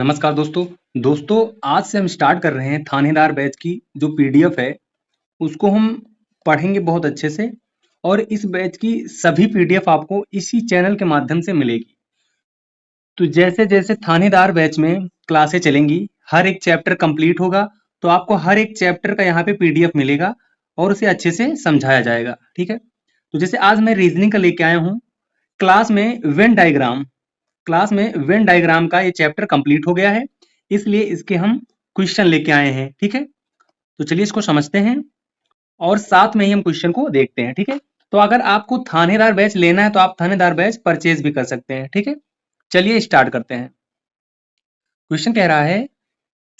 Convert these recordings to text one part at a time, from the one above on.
नमस्कार दोस्तों आज से हम स्टार्ट कर रहे हैं थानेदार बैच की जो पीडीएफ है उसको हम पढ़ेंगे बहुत अच्छे से। और इस बैच की सभी पीडीएफ आपको इसी चैनल के माध्यम से मिलेगी। तो जैसे जैसे थानेदार बैच में क्लासें चलेंगी, हर एक चैप्टर कंप्लीट होगा, तो आपको हर एक चैप्टर का यहाँ पे पीडीएफ मिलेगा और उसे अच्छे से समझाया जाएगा। ठीक है, तो जैसे आज मैं रीजनिंग का लेके आया हूँ। क्लास में वेन डायग्राम क्लास में वेन डायग्राम का ये चैप्टर कंप्लीट हो गया है, इसलिए इसके हम क्वेश्चन लेके आए हैं। ठीक है, तो चलिए इसको समझते हैं और साथ में ही हम क्वेश्चन को देखते हैं। ठीक है, तो अगर आपको थानेदार बैच लेना है तो आप थानेदार बैच परचेज भी कर सकते हैं। ठीक है, चलिए स्टार्ट करते हैं। क्वेश्चन कह रहा है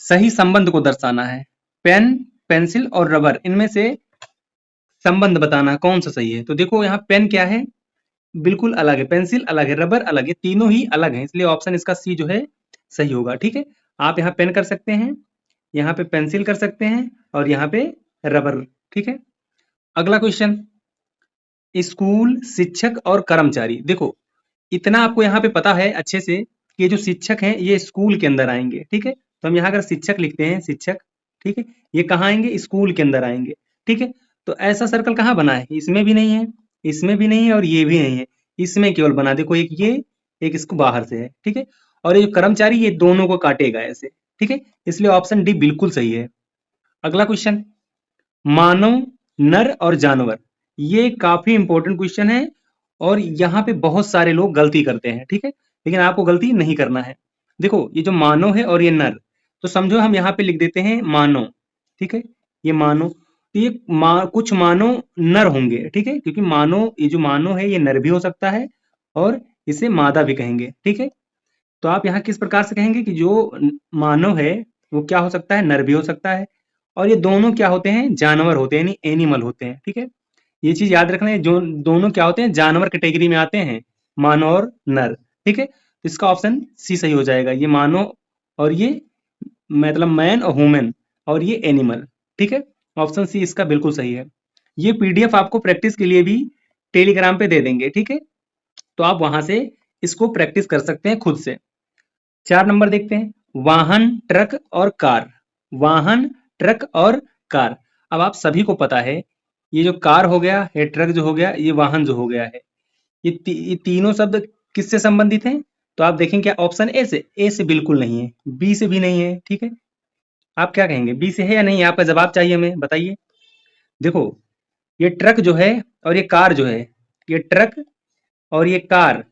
सही संबंध को दर्शाना है। पेन, पेंसिल और रबर, इनमें से संबंध बताना कौन सा सही है। तो देखो यहाँ पेन क्या है, बिल्कुल अलग है, पेंसिल अलग है, रबर अलग है, तीनों ही अलग हैं, इसलिए ऑप्शन इसका सी जो है सही होगा। ठीक है, आप यहाँ पेन कर सकते हैं, यहाँ पे पेंसिल कर सकते हैं और यहाँ पे रबर। ठीक है, अगला क्वेश्चन, स्कूल, शिक्षक और कर्मचारी। देखो इतना आपको यहाँ पे पता है अच्छे से कि ये जो शिक्षक हैं ये स्कूल के अंदर आएंगे। ठीक है, तो हम यहाँ अगर शिक्षक लिखते हैं, शिक्षक, ठीक है, ये कहाँ आएंगे, स्कूल के अंदर आएंगे। ठीक है, तो ऐसा सर्कल कहाँ बना है, इसमें भी नहीं है, इसमें भी नहीं है और ये भी नहीं है, इसमें केवल बना, देखो एक ये, एक इसको बाहर से है। ठीक है, और ये जो कर्मचारी ये दोनों को काटेगा ऐसे। ठीक है, इसलिए ऑप्शन डी बिल्कुल सही है। अगला क्वेश्चन, मानव, नर और जानवर, ये काफी इंपॉर्टेंट क्वेश्चन है और यहाँ पे बहुत सारे लोग गलती करते हैं। ठीक है, लेकिन आपको गलती नहीं करना है। देखो ये जो मानव है और ये नर, तो समझो हम यहाँ पे लिख देते हैं मानव। ठीक है, ये मानव, तो ये कुछ मानव नर होंगे। ठीक है, क्योंकि मानव, ये जो मानव है ये नर भी हो सकता है और इसे मादा भी कहेंगे। ठीक है, तो आप यहाँ किस प्रकार से कहेंगे कि जो मानव है वो क्या हो सकता है, नर भी हो सकता है, और ये दोनों क्या होते हैं, जानवर होते हैं, यानी एनिमल होते हैं। ठीक है, ये चीज याद रखना है, जो दोनों क्या होते हैं, जानवर कैटेगरी में आते हैं, मानव और नर। ठीक है, तो इसका ऑप्शन सी सही हो जाएगा, ये मानव और ये मतलब मैन और वुमेन और ये एनिमल। ठीक है, ऑप्शन सी इसका बिल्कुल सही है। ये पीडीएफ आपको प्रैक्टिस के लिए भी टेलीग्राम पे दे देंगे। ठीक है, तो आप वहां से इसको प्रैक्टिस कर सकते हैं खुद से। 4 नंबर देखते हैं, वाहन, ट्रक और कार। वाहन, ट्रक और कार, अब आप सभी को पता है ये जो कार हो गया, ये ट्रक जो हो गया, ये वाहन जो हो गया है, ये तीनों शब्द किससे संबंधित हैं। तो आप देखें क्या ऑप्शन ए से बिल्कुल नहीं है, बी से भी नहीं है। ठीक है, आप क्या कहेंगे, बी से है या नहीं, आपका जवाब चाहिए हमें, बताइए। देखो ये ट्रक जो है और ये कार जो है, ये ट्रक और ये कार,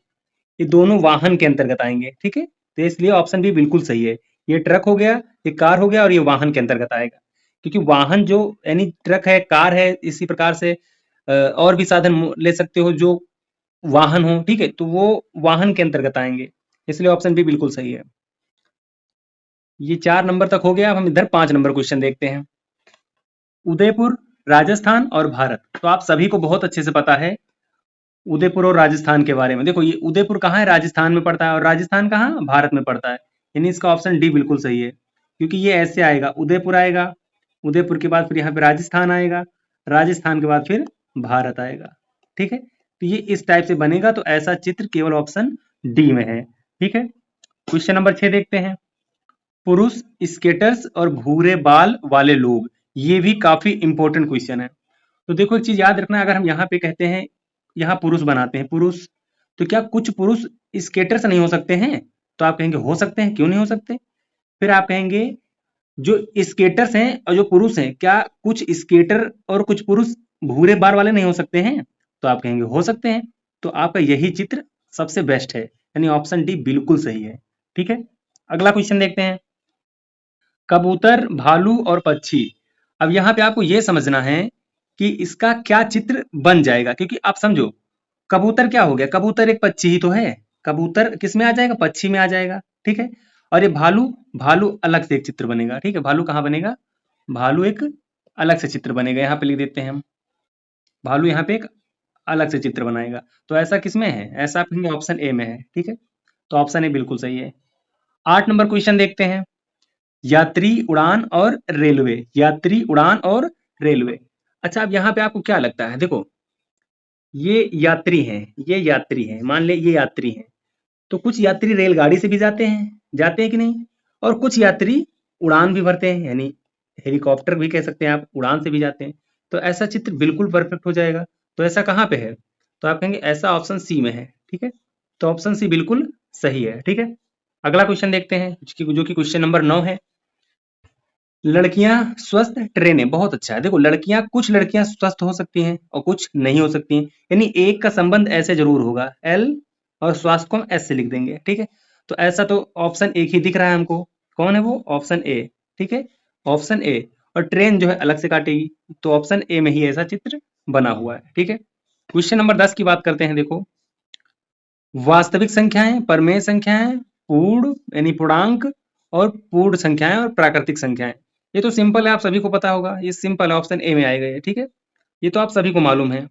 ये दोनों वाहन के अंतर्गत आएंगे। ठीक है, तो इसलिए ऑप्शन बी बिल्कुल सही है। ये ट्रक हो गया, ये कार हो गया और ये वाहन के अंतर्गत आएगा, क्योंकि वाहन जो यानी ट्रक है, कार है, इसी प्रकार से और भी साधन ले सकते हो जो वाहन हो। ठीक है, तो वो वाहन के अंतर्गत आएंगे, इसलिए ऑप्शन बी बिल्कुल सही है। ये 4 नंबर तक हो गया। अब हम इधर 5 नंबर क्वेश्चन देखते हैं। उदयपुर, राजस्थान और भारत, तो आप सभी को बहुत अच्छे से पता है उदयपुर और राजस्थान के बारे में। देखो ये उदयपुर कहाँ है, राजस्थान में पड़ता है, और राजस्थान कहाँ, भारत में पड़ता है, यानी इसका ऑप्शन डी बिल्कुल सही है। क्योंकि ये ऐसे आएगा, उदयपुर आएगा, उदयपुर के बाद फिर यहाँ पे राजस्थान आएगा, राजस्थान के बाद फिर भारत आएगा। ठीक है, तो ये इस टाइप से बनेगा, तो ऐसा चित्र केवल ऑप्शन डी में है। ठीक है, क्वेश्चन नंबर 6 देखते हैं, पुरुष, स्केटर्स और भूरे बाल वाले लोग, ये भी काफी इंपॉर्टेंट क्वेश्चन है। तो देखो एक चीज याद रखना, अगर हम यहाँ पे कहते हैं, यहाँ पुरुष बनाते हैं पुरुष, तो क्या कुछ पुरुष स्केटर्स नहीं हो सकते हैं, तो आप कहेंगे हो सकते हैं, क्यों नहीं हो सकते। फिर आप कहेंगे जो स्केटर्स हैं और जो पुरुष हैं, क्या कुछ स्केटर और कुछ पुरुष भूरे बाल वाले नहीं हो सकते हैं, तो आप कहेंगे हो सकते हैं। तो आपका यही चित्र सबसे बेस्ट है, यानी ऑप्शन डी बिल्कुल सही है। ठीक है, अगला क्वेश्चन देखते हैं, कबूतर, भालू और पक्षी। अब यहाँ पे आपको ये समझना है कि इसका क्या चित्र बन जाएगा, क्योंकि आप समझो कबूतर क्या हो गया, कबूतर एक पक्षी ही तो है, कबूतर किस में आ जाएगा, पक्षी में आ जाएगा। ठीक है, और ये भालू, भालू अलग से एक चित्र बनेगा। ठीक है, भालू कहाँ बनेगा, भालू एक अलग से चित्र बनेगा, यहाँ पे लिख देते हैं हम, भालू यहाँ पे एक अलग से चित्र बनाएगा। तो ऐसा किसमें है, ऐसा आप कहेंगे ऑप्शन ए में है। ठीक है, तो ऑप्शन ए बिल्कुल सही है। 8 नंबर क्वेश्चन देखते हैं, यात्री, उड़ान और रेलवे। यात्री, उड़ान और रेलवे, अच्छा अब यहाँ पे आपको क्या लगता है, देखो ये यात्री हैं, ये यात्री हैं, मान ले ये यात्री हैं, तो कुछ यात्री रेलगाड़ी से भी जाते हैं कि नहीं, और कुछ यात्री उड़ान भी भरते हैं, यानी हेलीकॉप्टर भी कह सकते हैं आप, उड़ान से भी जाते हैं। तो ऐसा चित्र बिल्कुल परफेक्ट हो जाएगा। तो ऐसा कहाँ पे है? तो आप कहेंगे ऐसा ऑप्शन सी में है। ठीक है, तो ऑप्शन सी बिल्कुल सही है। ठीक है, अगला क्वेश्चन देखते हैं जो कि क्वेश्चन नंबर 9 है। लड़कियां स्वस्थ ट्रेनें, बहुत अच्छा है। देखो लड़कियां, कुछ लड़कियां स्वस्थ हो सकती हैं और कुछ नहीं हो सकती हैं, यानी एक का संबंध ऐसे जरूर होगा, एल और स्वास्थ्य को हम एस से लिख देंगे। ठीक है, तो ऐसा तो ऑप्शन एक ही दिख रहा है हमको। कौन है वो? Option A. ठीक है, ऑप्शन ए। और ट्रेन जो है अलग से काटेगी, तो ऑप्शन ए में ही ऐसा चित्र बना हुआ है। ठीक है, क्वेश्चन नंबर 10 की बात करते हैं। देखो, वास्तविक संख्याएं, परमेय संख्याएं, पूर्ण यानी पूर्णांक, और पूर्ण संख्याएं और प्राकृतिक संख्याएं। ये तो सिंपल है, आप सभी को पता होगा, ये सिंपल है, ऑप्शन ए में आएगा ये। ठीक है, ये तो आप सभी को मालूम है।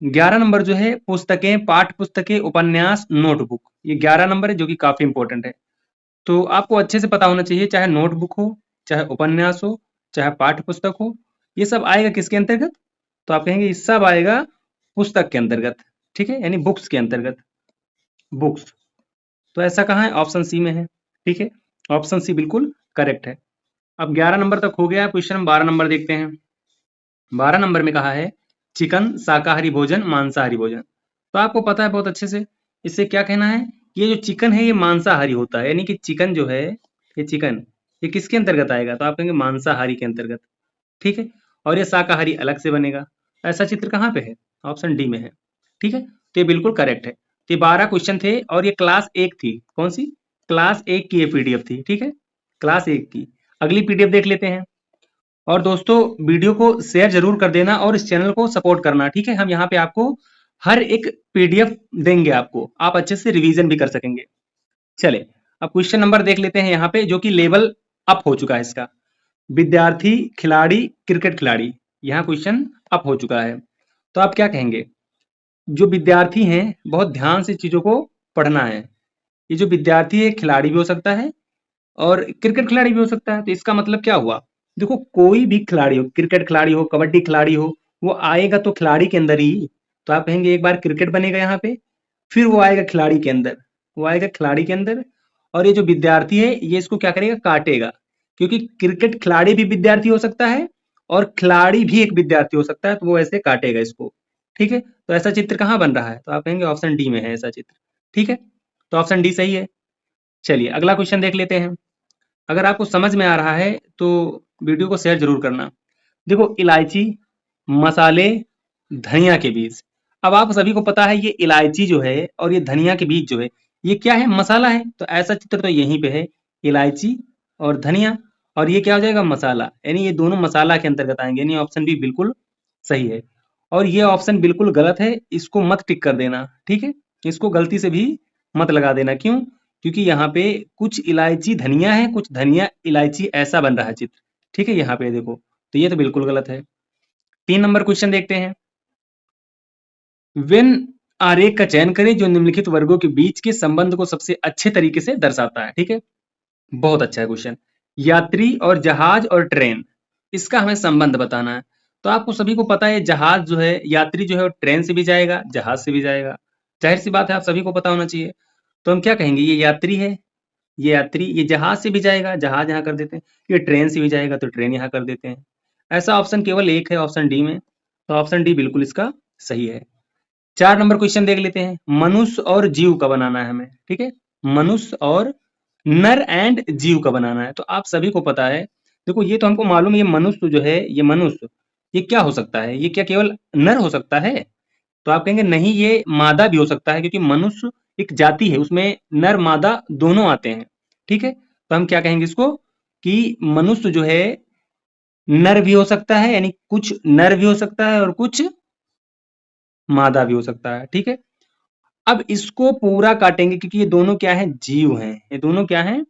11 नंबर जो है पुस्तकें, पाठ्य पुस्तकें, उपन्यास, नोटबुक, ये 11 नंबर है जो कि काफी इंपॉर्टेंट है। तो आपको अच्छे से पता होना चाहिए, चाहे नोटबुक हो, चाहे उपन्यास हो, चाहे पाठ्य पुस्तक हो, ये सब आएगा किसके अंतर्गत? तो आप कहेंगे ये सब आएगा पुस्तक के अंतर्गत। ठीक है, यानी बुक्स के अंतर्गत, बुक्स। तो ऐसा कहाँ है? ऑप्शन सी में है। ठीक है, ऑप्शन सी बिल्कुल करेक्ट है। अब 11 नंबर तक हो गया, क्वेश्चन हम 12 नंबर देखते हैं। 12 नंबर में कहा है चिकन शाकाहारी भोजन, मांसाहारी भोजन। तो आपको पता है बहुत अच्छे से, इससे क्या कहना है? ये जो चिकन है ये मांसाहारी होता है, यानी कि चिकन जो है, ये चिकन, ये किसके अंतर्गत आएगा? तो आप कहेंगे मांसाहारी के अंतर्गत। ठीक है, और ये शाकाहारी अलग से बनेगा। ऐसा चित्र कहाँ पे है? ऑप्शन डी में है। ठीक है, तो ये बिल्कुल करेक्ट है। तो ये 12 क्वेश्चन थे और ये क्लास 1 थी। कौन सी? क्लास 1 की ये पीडीएफ थी। ठीक है, क्लास 1 की। अगली पीडीएफ देख लेते हैं। और दोस्तों वीडियो को शेयर जरूर कर देना और इस चैनल को सपोर्ट करना। ठीक है, हम यहाँ पे आपको हर एक पीडीएफ देंगे, आपको आप अच्छे से रिवीजन भी कर सकेंगे। चले, अब क्वेश्चन नंबर देख लेते हैं यहाँ पे, जो कि लेवल अप हो चुका है इसका। विद्यार्थी, खिलाड़ी, क्रिकेट खिलाड़ी, यहाँ क्वेश्चन अप हो चुका है। तो आप क्या कहेंगे? जो विद्यार्थी हैं बहुत ध्यान से चीजों को पढ़ना है। ये जो विद्यार्थी है खिलाड़ी भी हो सकता है और क्रिकेट खिलाड़ी भी हो सकता है। तो इसका मतलब क्या हुआ? देखो कोई भी खिलाड़ी हो, क्रिकेट खिलाड़ी हो, कबड्डी खिलाड़ी हो, वो आएगा तो खिलाड़ी के अंदर ही। तो आप कहेंगे एक बार क्रिकेट बनेगा यहाँ पे, फिर वो आएगा खिलाड़ी के अंदर, वो आएगा खिलाड़ी के अंदर। और ये जो विद्यार्थी है ये इसको क्या करेगा? काटेगा, क्योंकि क्रिकेट खिलाड़ी भी विद्यार्थी हो सकता है और खिलाड़ी भी एक विद्यार्थी हो सकता है, तो वो ऐसे काटेगा इसको। ठीक है, तो ऐसा चित्र कहाँ बन रहा है? तो आप कहेंगे ऑप्शन डी में है ऐसा चित्र। ठीक है, तो ऑप्शन डी सही है। चलिए अगला क्वेश्चन देख लेते हैं। अगर आपको समझ में आ रहा है तो वीडियो को शेयर जरूर करना। देखो इलायची, मसाले, धनिया के बीज। अब आप सभी को पता है ये इलायची जो है और ये धनिया के बीज जो है, ये क्या है? मसाला है। तो ऐसा चित्र तो यहीं पे है, इलायची और धनिया, और ये क्या हो जाएगा? मसाला, यानी ये दोनों मसाला के अंतर्गत आएंगे, यानी ऑप्शन बी बिल्कुल सही है। और ये ऑप्शन बिल्कुल गलत है, इसको मत टिक कर देना। ठीक है, इसको गलती से भी मत लगा देना। क्यों? क्योंकि यहाँ पे कुछ इलायची धनिया है, कुछ धनिया इलायची, ऐसा बन रहा है चित्र। ठीक है, यहाँ पे देखो, तो ये तो बिल्कुल गलत है। 3 नंबर क्वेश्चन देखते हैं। वेन आरेख का चयन करें जो निम्नलिखित वर्गों के बीच के संबंध को सबसे अच्छे तरीके से दर्शाता है। ठीक है, बहुत अच्छा है क्वेश्चन। यात्री और जहाज और ट्रेन, इसका हमें संबंध बताना है। तो आपको सभी को पता है जहाज जो है, यात्री जो है वो ट्रेन से भी जाएगा, जहाज से भी जाएगा। जाहिर सी बात है, आप सभी को पता होना चाहिए। तो हम क्या कहेंगे? ये यात्री है, ये यात्री, ये जहाज से भी जाएगा, जहाज यहाँ कर देते हैं। ये ट्रेन से भी जाएगा तो ट्रेन यहाँ कर देते हैं। ऐसा ऑप्शन केवल एक है, ऑप्शन डी में। तो ऑप्शन डी बिल्कुल इसका सही है। 4 नंबर क्वेश्चन देख लेते हैं। मनुष्य और जीव का बनाना है हमें। ठीक है, मनुष्य और नर एंड जीव का बनाना है। तो आप सभी को पता है, देखो ये तो हमको मालूम है, ये मनुष्य जो है, ये मनुष्य, ये क्या हो सकता है? ये क्या केवल नर हो सकता है? तो आप कहेंगे नहीं, ये मादा भी हो सकता है, क्योंकि मनुष्य एक जाति है, उसमें नर मादा दोनों आते हैं। ठीक है, तो हम क्या कहेंगे इसको कि मनुष्य जो है नर भी हो सकता है, यानी कुछ नर भी हो सकता है और कुछ मादा भी हो सकता है। ठीक है, अब इसको पूरा काटेंगे, क्योंकि ये दोनों क्या है? जीव हैं। ये दोनों क्या हैं?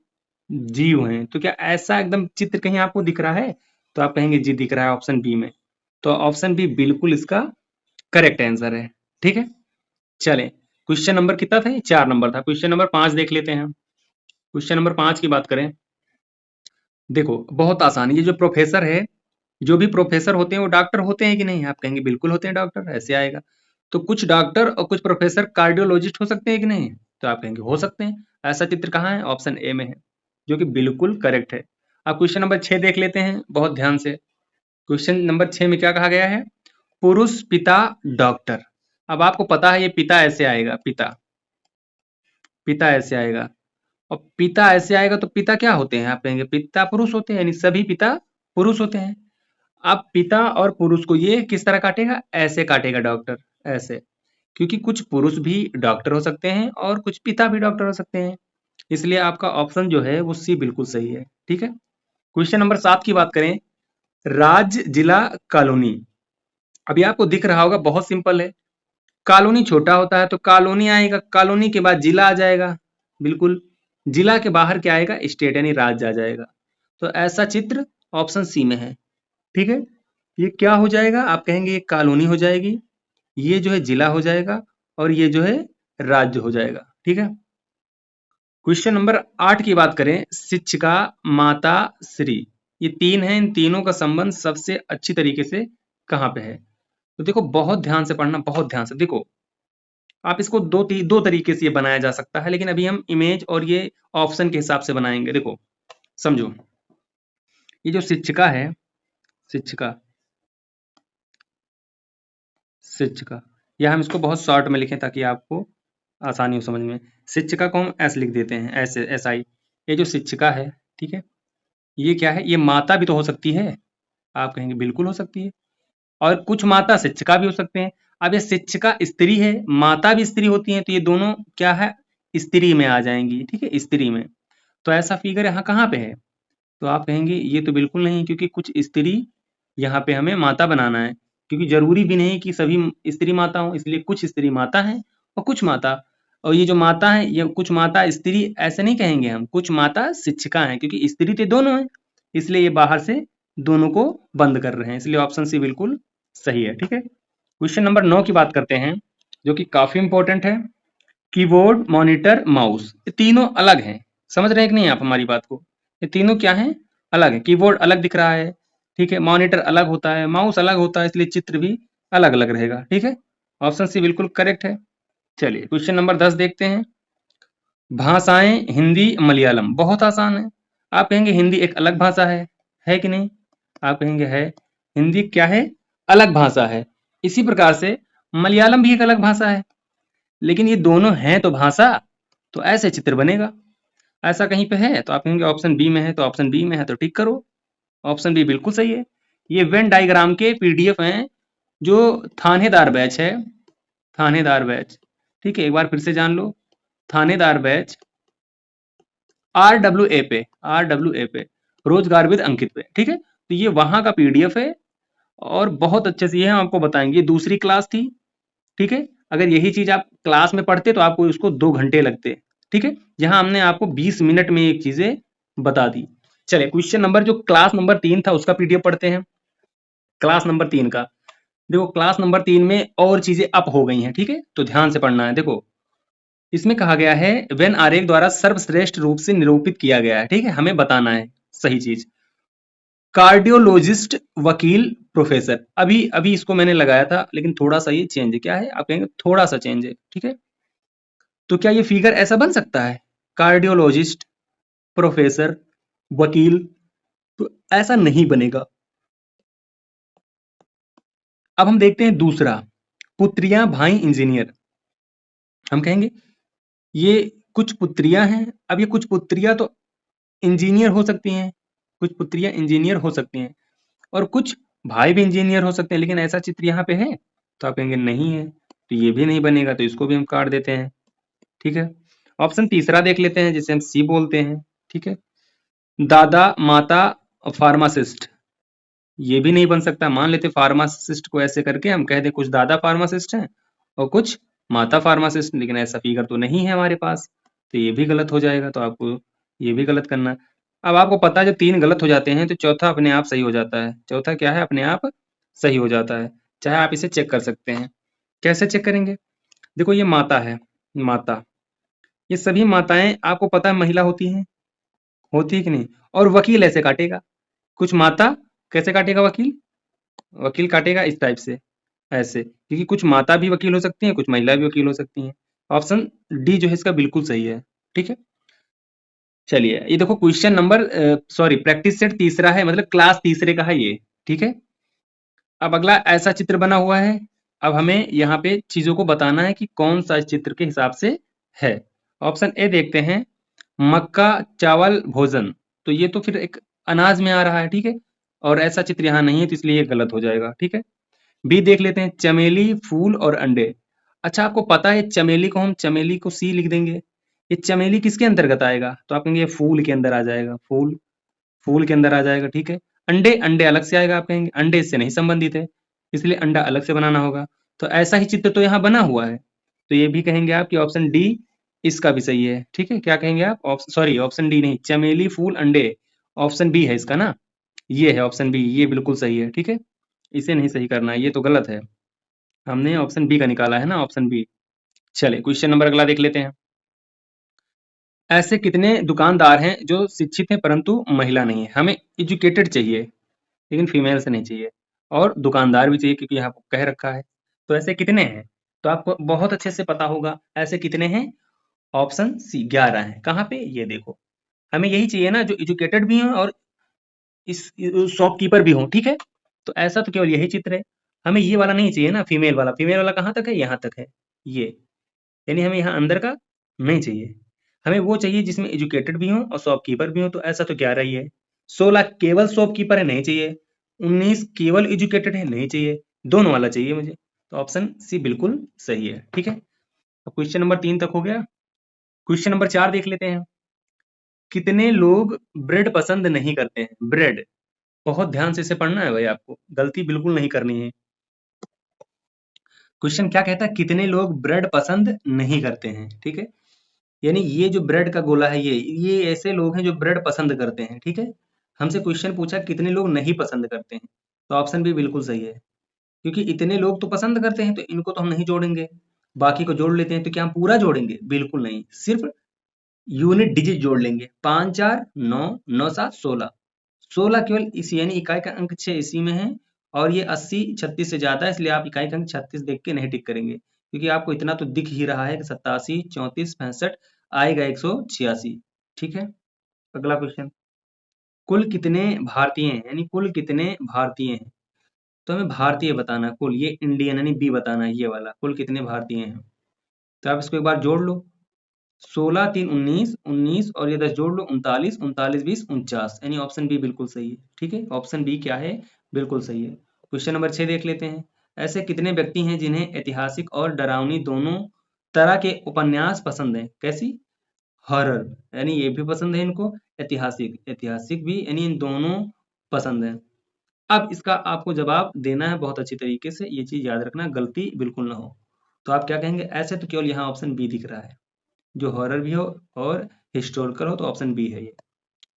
जीव हैं। तो क्या ऐसा एकदम चित्र कहीं आपको दिख रहा है? तो आप कहेंगे जी दिख रहा है ऑप्शन बी में। तो ऑप्शन बी बिल्कुल इसका करेक्ट आंसर है। ठीक है, चलें, क्वेश्चन नंबर कितना था? 4 नंबर था। क्वेश्चन नंबर 5 देख लेते हैं। क्वेश्चन नंबर 5 की बात करें, देखो बहुत आसान है। ये जो प्रोफेसर है, जो भी प्रोफेसर होते हैं वो डॉक्टर होते हैं कि नहीं? आप कहेंगे बिल्कुल होते हैं डॉक्टर, ऐसे आएगा। तो कुछ डॉक्टर और कुछ प्रोफेसर कार्डियोलॉजिस्ट हो सकते हैं कि नहीं? तो आप कहेंगे हो सकते हैं। ऐसा चित्र कहाँ है? ऑप्शन ए में है। जो कि बिल्कुल करेक्ट है। अब क्वेश्चन नंबर 6 देख लेते हैं बहुत ध्यान से। क्वेश्चन नंबर 6 में क्या कहा गया है? पुरुष पिता डॉक्टर। अब आपको पता है ये पिता ऐसे आएगा, पिता, पिता ऐसे आएगा, और पिता ऐसे आएगा तो पिता क्या होते हैं? आप कहेंगे पिता पुरुष होते हैं, यानी सभी पिता पुरुष होते हैं। अब पिता और पुरुष को ये किस तरह काटेगा? ऐसे काटेगा डॉक्टर, ऐसे, क्योंकि कुछ पुरुष भी डॉक्टर हो सकते हैं और कुछ पिता भी डॉक्टर हो सकते हैं। इसलिए आपका ऑप्शन जो है वो सी बिल्कुल सही है। ठीक है। क्वेश्चन नंबर 7 की बात करें, राज्य जिला कॉलोनी। अभी आपको दिख रहा होगा बहुत सिंपल है, कॉलोनी छोटा होता है तो कॉलोनी आएगा, कॉलोनी के बाद जिला आ जाएगा, बिल्कुल। जिला के बाहर क्या आएगा? स्टेट यानी राज्य आ जाएगा। तो ऐसा चित्र ऑप्शन सी में है। ठीक है। ये क्या हो जाएगा? आप कहेंगे ये कॉलोनी हो जाएगी, ये जो है जिला हो जाएगा, और ये जो है राज्य हो जाएगा। ठीक है। क्वेश्चन नंबर 8 की बात करें, शिक्षिका, माता, श्री, ये तीन हैं, इन तीनों का संबंध सबसे अच्छी तरीके से कहाँ पे है? तो देखो बहुत ध्यान से पढ़ना, बहुत ध्यान से देखो। आप इसको दो तरीके से ये बनाया जा सकता है, लेकिन अभी हम इमेज और ये ऑप्शन के हिसाब से बनाएंगे। देखो समझो, ये जो शिक्षिका है, शिक्षिका, शिक्षिका, या हम इसको बहुत शॉर्ट में लिखें ताकि आपको आसानी हो समझ में। शिक्षिका को हम ऐसे लिख देते हैं, ऐसे, ऐसा ही। ये जो शिक्षिका है, ठीक है, ये क्या है? ये माता भी तो हो सकती है। आप कहेंगे बिल्कुल हो सकती है, और कुछ माता शिक्षिका भी हो सकते हैं। अब ये शिक्षिका स्त्री है, माता भी स्त्री होती है, तो ये दोनों क्या है? स्त्री में आ जाएंगी। ठीक है, स्त्री में। तो ऐसा फिगर यहाँ कहाँ पे है? तो आप कहेंगे ये तो बिल्कुल नहीं, क्योंकि कुछ स्त्री यहाँ पे हमें माता बनाना है, क्योंकि जरूरी भी नहीं कि सभी स्त्री माता हो, इसलिए कुछ स्त्री माता हैं और कुछ माता, और ये जो माता है, ये कुछ माता स्त्री ऐसे नहीं कहेंगे हम, कुछ माता शिक्षिका हैं, क्योंकि स्त्री तो दोनों हैं, इसलिए ये बाहर से दोनों को बंद कर रहे हैं, इसलिए ऑप्शन सी बिल्कुल सही है। ठीक है। क्वेश्चन नंबर 9 की बात करते हैं, जो कि काफी इंपॉर्टेंट है। कीबोर्ड, मॉनिटर, माउस, ये तीनों अलग हैं। समझ रहे हैं कि नहीं आप हमारी बात को? ये तीनों क्या हैं? अलग है। कीबोर्ड अलग दिख रहा है, ठीक है, मॉनिटर अलग होता है, माउस अलग होता है, इसलिए चित्र भी अलग अलग रहेगा। ठीक है। ऑप्शन सी बिल्कुल करेक्ट है। चलिए क्वेश्चन नंबर 10 देखते हैं। भाषाएं, हिंदी, मलयालम, बहुत आसान है। आप कहेंगे हिंदी एक अलग भाषा है कि नहीं? आप कहेंगे है। हिंदी क्या है? अलग भाषा है। इसी प्रकार से मलयालम भी एक अलग भाषा है, लेकिन ये दोनों हैं तो भाषा, तो ऐसे चित्र बनेगा। ऐसा कहीं पे है तो आप कहेंगे ऑप्शन बी में है, तो ऑप्शन बी में है तो टिक करो, ऑप्शन बी बिल्कुल सही है। ये वेन डायग्राम के पीडीएफ हैं, जो थानेदार बैच है, थानेदार बैच, ठीक है, एक बार फिर से जान लो, थानेदार बैच RWA पे, RWA पे, रोजगार विद अंकित पे, ठीक है। तो ये वहां का पीडीएफ है, और बहुत अच्छे से ये हम आपको बताएंगे। दूसरी क्लास थी, ठीक है, अगर यही चीज आप क्लास में पढ़ते तो आपको इसको 2 घंटे लगते, ठीक है, जहां हमने आपको 20 मिनट में एक चीजें बता दी। चलिए क्वेश्चन नंबर जो क्लास नंबर 3 था उसका पीडीएफ पढ़ते हैं। क्लास नंबर 3 का देखो, क्लास नंबर 3 में और चीजें अप हो गई हैं, ठीक है, तो ध्यान से पढ़ना है। देखो इसमें कहा गया है वेन आरेख द्वारा सर्वश्रेष्ठ रूप से निरूपित किया गया है, ठीक है, हमें बताना है सही चीज। कार्डियोलॉजिस्ट, वकील, प्रोफेसर, अभी अभी इसको मैंने लगाया था, लेकिन थोड़ा सा ये चेंज है। क्या है? आप कहेंगे थोड़ा सा चेंज है, ठीक है। तो क्या ये फिगर ऐसा बन सकता है? कार्डियोलॉजिस्ट, प्रोफेसर, वकील, तो ऐसा नहीं बनेगा। अब हम देखते हैं दूसरा, पुत्रियां, भाई, इंजीनियर। हम कहेंगे ये कुछ पुत्रियां हैं। अब ये कुछ पुत्रियां तो इंजीनियर हो सकती हैं, कुछ पुत्रियां इंजीनियर हो सकती हैं, और कुछ भाई भी इंजीनियर हो सकते हैं, लेकिन ऐसा चित्र यहाँ पे है, तो आप कहेंगे नहीं है, तो ये भी नहीं बनेगा, तो इसको भी हम काट देते हैं। ठीक है। ऑप्शन तीसरा देख लेते हैं, जिसे हम सी बोलते हैं, ठीक है, दादा, माता, फार्मासिस्ट, ये भी नहीं बन सकता। मान लेते फार्मासिस्ट को ऐसे करके हम कह दें कुछ दादा फार्मासिस्ट हैं और कुछ माता फार्मासिस्ट, लेकिन ऐसा फिगर तो नहीं है हमारे पास, तो ये भी गलत हो जाएगा, तो आपको ये भी गलत करना है। अब आपको पता है जब 3 गलत हो जाते हैं तो चौथा अपने आप सही हो जाता है। चौथा क्या है? अपने आप सही हो जाता है। चाहे आप इसे चेक कर सकते हैं। कैसे चेक करेंगे? देखो ये माता है, माता, ये सभी माताएं आपको पता है महिला होती है कि नहीं? और वकील ऐसे काटेगा, कुछ माता कैसे काटेगा? वकील, वकील काटेगा इस टाइप से, ऐसे, क्योंकि कुछ माता भी वकील हो सकती हैं, कुछ महिला भी वकील हो सकती हैं। ऑप्शन डी जो है इसका बिल्कुल सही है। ठीक है। चलिए ये देखो question number sorry practice set तीसरा है, मतलब क्लास तीसरे का है ये। ठीक है, अब अगला ऐसा चित्र बना हुआ है। अब हमें यहाँ पे चीजों को बताना है कि कौन सा इस चित्र के हिसाब से है। ऑप्शन ए देखते हैं, मक्का चावल भोजन। तो ये तो फिर एक अनाज में आ रहा है, ठीक है, और ऐसा चित्र यहाँ नहीं है, तो इसलिए ये गलत हो जाएगा। ठीक है, बी देख लेते हैं, चमेली फूल और अंडे। अच्छा, आपको पता है चमेली को सी लिख देंगे। ये चमेली किसके अंतर्गत आएगा? तो आप कहेंगे ये फूल के अंदर आ जाएगा, फूल फूल के अंदर आ जाएगा। ठीक है, अंडे अंडे अलग से आएगा, आप कहेंगे अंडे इससे नहीं संबंधित है, इसलिए अंडा अलग से बनाना होगा। तो ऐसा ही चित्र तो यहाँ बना हुआ है, तो ये भी कहेंगे आप कि ऑप्शन डी इसका भी सही है। ठीक है, क्या कहेंगे आप? सॉरी, ऑप्शन डी नहीं, चमेली फूल अंडे, ऑप्शन बी है इसका ना, ये है ऑप्शन बी, ये बिल्कुल सही है। ठीक है, इसे नहीं सही करना है, ये तो गलत है, हमने ऑप्शन बी का निकाला है ना, ऑप्शन बी। चलिए क्वेश्चन नंबर अगला देख लेते हैं। ऐसे कितने दुकानदार हैं जो शिक्षित हैं परंतु महिला नहीं है? हमें एजुकेटेड चाहिए लेकिन फीमेल से नहीं चाहिए, और दुकानदार भी चाहिए क्योंकि यहाँ पर कह रखा है। तो ऐसे कितने हैं? तो आपको बहुत अच्छे से पता होगा ऐसे कितने हैं। ऑप्शन सी 11 है। कहाँ पे? ये देखो, हमें यही चाहिए ना, जो एजुकेटेड भी हो और इस शॉपकीपर भी हो। ठीक है, तो ऐसा तो केवल यही चित्र है, हमें ये वाला नहीं चाहिए ना, फीमेल वाला। फीमेल वाला कहाँ तक है? यहाँ तक है ये, यानी हमें यहाँ अंदर का नहीं चाहिए, हमें वो चाहिए जिसमें एजुकेटेड भी हो और शॉपकीपर भी हो। तो ऐसा तो 11 ही है। 16 केवल शॉपकीपर है, नहीं चाहिए। 19 केवल एजुकेटेड है, नहीं चाहिए। दोनों वाला चाहिए मुझे, तो ऑप्शन सी बिल्कुल सही है। ठीक है, अब क्वेश्चन नंबर 3 तक हो गया। क्वेश्चन नंबर 4 देख लेते हैं। कितने लोग ब्रेड पसंद नहीं करते हैं? ब्रेड, बहुत ध्यान से इसे पढ़ना है भाई, आपको गलती बिल्कुल नहीं करनी है। क्वेश्चन क्या कहता है? कितने लोग ब्रेड पसंद नहीं करते हैं? ठीक है, यानी ये जो ब्रेड का गोला है, ये ऐसे लोग हैं जो ब्रेड पसंद करते हैं। ठीक है, हमसे क्वेश्चन पूछा कितने लोग नहीं पसंद करते हैं, तो ऑप्शन बी बिल्कुल सही है, क्योंकि इतने लोग तो पसंद करते हैं, तो इनको तो हम नहीं जोड़ेंगे, बाकी को जोड़ लेते हैं। तो क्या हम पूरा जोड़ेंगे? बिल्कुल नहीं, सिर्फ यूनिट डिजिट जोड़ लेंगे। 5 4 9 9 7 16, 16 केवल इसी, यानी इकाई का अंक 6 इसी में है, और ये 80 36 से ज्यादा है, इसलिए आप इकाई का अंक 36 देख के नहीं टिक करेंगे, क्योंकि आपको इतना तो दिख ही रहा है कि 87 34 65 आएगा 186। ठीक है, अगला क्वेश्चन, कुल कितने भारतीय हैं? यानी कुल कितने भारतीय हैं, तो हमें भारतीय बताना है कुल, ये इंडियन यानी बी बताना है, ये वाला कुल कितने भारतीय हैं। तो आप इसको एक बार जोड़ लो, 16 3 19 19 और ये 10 जोड़ लो, 39 39 20 49, यानी ऑप्शन बी बिल्कुल सही है। ठीक है, ऑप्शन बी क्या है? बिल्कुल सही है। क्वेश्चन नंबर 6 देख लेते हैं। ऐसे कितने व्यक्ति हैं जिन्हें ऐतिहासिक और डरावनी दोनों तरह के उपन्यास पसंद हैं? कैसी? हॉरर, यानी ये भी पसंद है इनको, ऐतिहासिक ऐतिहासिक भी, यानी इन दोनों पसंद है। अब इसका आपको जवाब देना है बहुत अच्छी तरीके से, ये चीज याद रखना, गलती बिल्कुल ना हो। तो आप क्या कहेंगे? ऐसे तो केवल यहाँ ऑप्शन बी दिख रहा है, जो हॉरर भी हो और हिस्टोरिकल हो, तो ऑप्शन बी है ये।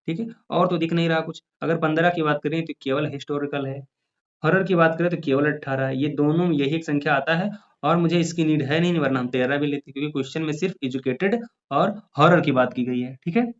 ठीक है, और तो दिख नहीं रहा कुछ। अगर 15 की बात करें तो केवल हिस्टोरिकल है, हॉरर की बात करें तो केवल 18 है, ये दोनों में यही एक संख्या आता है, और मुझे इसकी नीड है नहीं, वरना हम 13 भी लेते, क्योंकि क्वेश्चन में सिर्फ एजुकेटेड और हॉरर की बात की गई है। ठीक है,